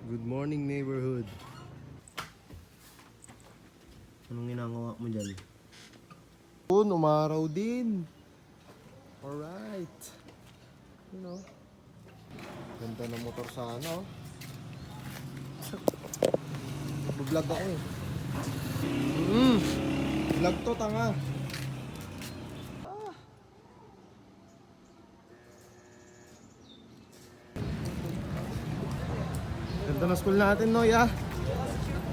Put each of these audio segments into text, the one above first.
Good morning, neighborhood. Anong ginagawa mo dyan? Umaraw din. Alright. You know. Ganda ng motor sa ano. Vlog ako eh. Vlog to, tanga. Ganda na school natin, no, ya?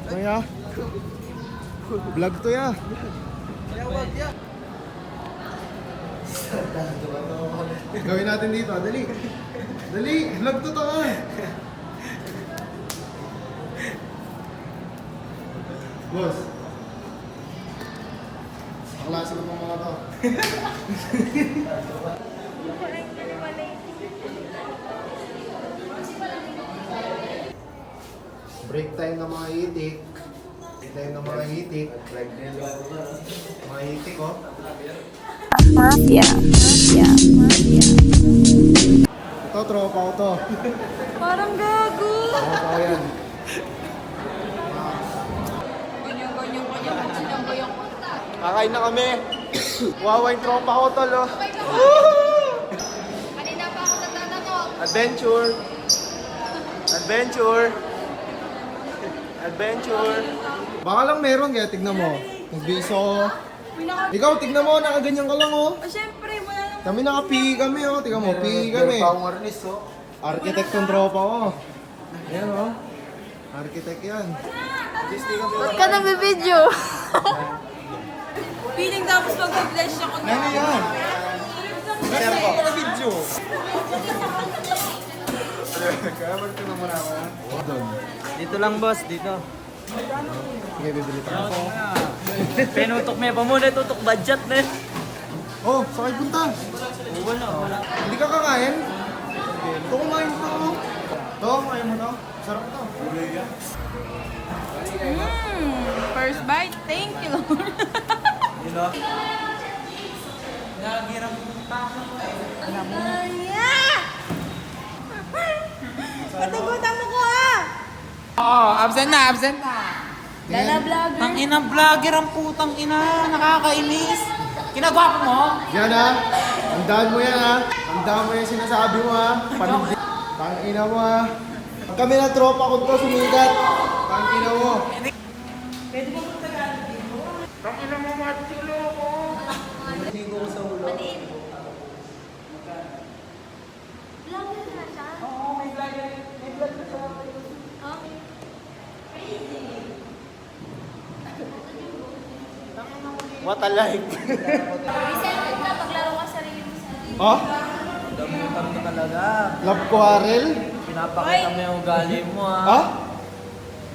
No, ya? Vlog to, ya. Gawin natin dito, dali. Dali, vlog to, tanga. Boss. Kaklase ko pang mga to. Break time ng mga itik. Break time ng mga itik. Mga itik, oh. Mafia. Ito, tropa ko to. Parang gago. Tropa ko yan. Kakain na kami. Wawa yung tropa ko, tol, oh. Kanina pa ako natatanong. Adventure. Baka lang meron kaya tignan mo. Nagbiso ko. Ikaw, tignan mo, nakaganyan ka lang, oh. Siyempre, wala nang... Kami naka-PE kami, oh. Tignan mo, PE kami. Architect ng tropa ko. Ayan, oh. Architect yan. Ba't ka nagbibideo? Feeling tapos mag-flash ako na. Ano yan? Share ko. Video. Kaya ba't ka na muna ako? Doon. Dito lang boss, dito. Sige, bibili tayo. Pinutok mo pa muna, tutok budget na eh. Oh, sakay punta. Wala. Hindi ka kakain? Ito kumain to. Ito, kumain mo to. Sarap to. First bite, thank you, Lord. Nagirang pa ako. Patagutan mo ko ah! Oo, absent na. Lala vlogger. Ang ina vlogger ang putang ina, nakakainis. Kinagwapo mo? Yan ha. Tandaan mo yan ha. Tandaan mo yung sinasabi mo ha. Panindig. Tangina mo ha. Pag kami na tropa ko to, sumikat. Tangina mo. Tangina mo matilo ko. Ligo ko sa ulo. Vlogger na siya? Oo, may vlogger. May vlog na siya. What a life. Resetted na, paglaro ka sarili mo sa Oh? Damutan mo talaga. Love ko Harel? Pinapakita mo yung ugali mo Ha? ha.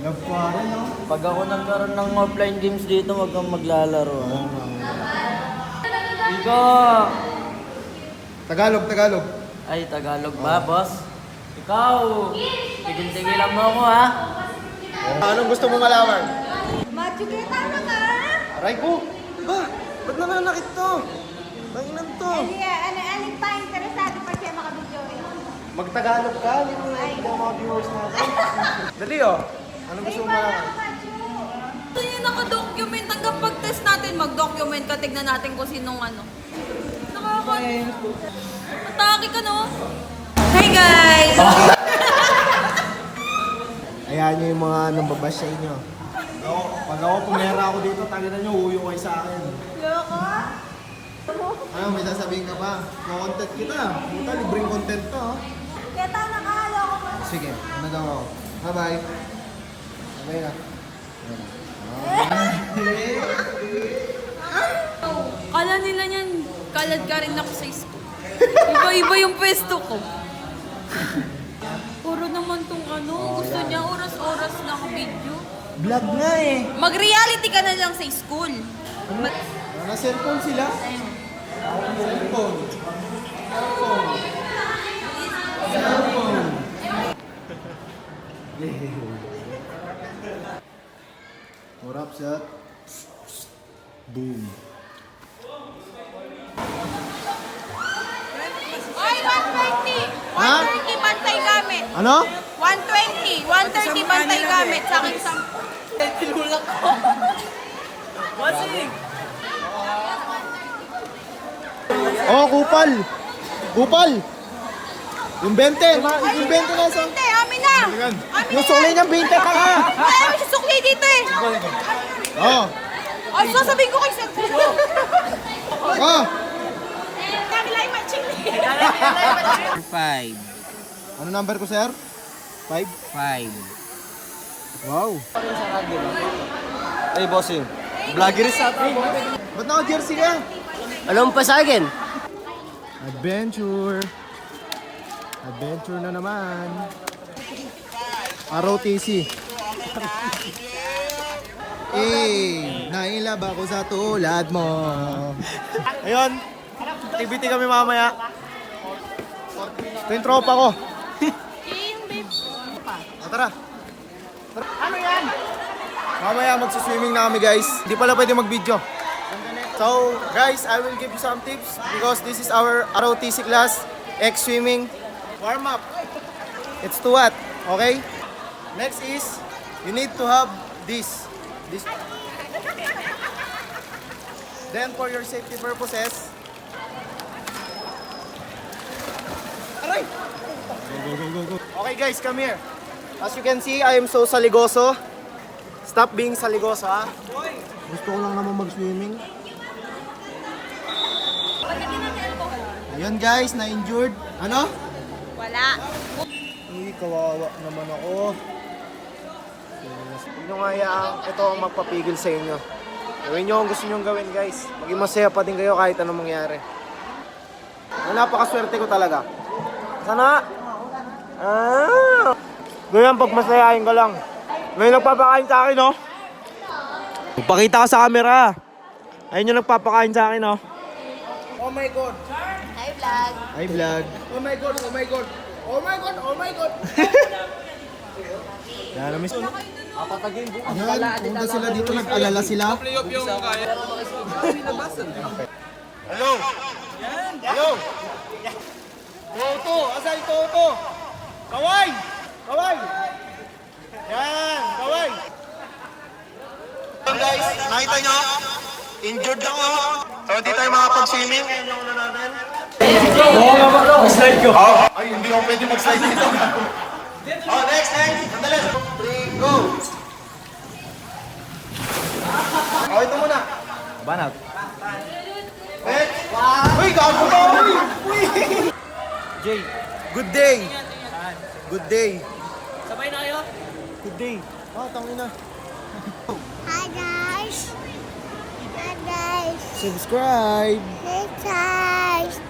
Love ko Harel, no? Pag ako nagkaroon ng offline games dito, wag kang maglalaro ha. Iko! Tagalog. Ay, Tagalog ba, boss? Ikaw! Tigil-tigilan mo ako ha. Anong gusto mo malaman? Macho kita na ka! Aray ko! Ba? Ba't nananakit to? Tanginan to. Ano pa interesado pa siya makabidyo eh? Magtagalog ka, hindi mo naiintindihan ang mga viewers natin. Dali oh. Anong gusto mo malaman? Ito yung naka-document. Hanggang pag-test natin, mag-document ka. Tignan natin kung sinong ano. Atake ka, no? Hi, guys! Ayan nyo yung mga nambabash sa inyo. Pag ako pumera ako dito, taginan nyo, huyo kayo sa akin. Loko? Ano, may sasabihin ka ba? Content kita. Puta, libreng content to. Oh. Kaya tayo nakahalo ko pa. Sige, nagawa ko. Bye-bye. Bye na. Kala nila niyan, kalad ka rin ako sa school. Iba-iba yung pwesto ko. Puro naman tong ano, gusto niya oras-oras lang video. Vlog nga eh. Mag-reality ka na lang sa school. Na-cellphone sila? Cellphone. What up, Seth? Boom. Ay, 130! Ha? 130, pantay gamit. Ano? 130 120. 130 bantay gamit. Sa akin 10. Tinulak ko. Bossing! Oh, kupal! Kupal! Yung 20! Yung 20 na sa... Hindi, amin na. Amin Yung suli niyang 20 ka nga! Ay, may susukli dito eh. Oh! Ay, sasabihin ko kay Sir. Oh! Nakilay matching. 5. Ano number ko, sir? 5? 5. Wow! Hey, bossing. Vlogger sa atin. Ba't naka-jersey ka? Alam pa sa akin? Adventure! Adventure na naman! ROTC! Nailab ako sa tulad mo! Ayun! Activity kami mamaya! Ito yung tropa ko! Tara! Ano yan? Mamaya magsiswimming na kami guys. Hindi pala pwede mag-video. So guys, I will give you some tips because this is our ROTC class, X swimming. Warm up. It's to what? Okay? Next is, you need to have this. Then for your safety purposes, aray! Go. Okay guys, come here. As you can see, I am so saligoso. Stop being saligoso, ha? Gusto ko lang naman mag-swimming. Ayun guys, na-injured. Ano? Wala. Uy, kawawa naman ako. Huwag nyo nga hayaan, ito ang magpapigil sa inyo. Gawin nyo ang gusto nyo gawin guys. Maging masaya pa din kayo kahit anong mangyari. Napakaswerte ko talaga. Sana? Ganyan pag masayahin ka lang. May nagpapakain sa akin, no? Magpakita ka sa camera. Ayun yung nagpapakain sa akin, no? Oh my God! Hi, vlog. Hi, vlog. Oh my God, oh my God. Oh my God, oh my God. Yan, na-miss. Yan, punta sila dito, nag-alala sila. Hello! Hello! Toto! Asay Toto! Kaway! Kaway! Yan! Kaway! Guys, nakita nyo? Injured ako. So, hindi tayo makapag-swimming. Ngayon yung una natin. Slide ko. Ay, hindi ako pwede mag-slide dito. Oh, next. Sandali. 3, go! Oh, ito muna. Banat. Next. Uy, gago ka! Uy! Jay. Good day. Good day. Sabay na kayo? Good day. Tangin na. Hi guys. Hi guys. Subscribe. Hey guys.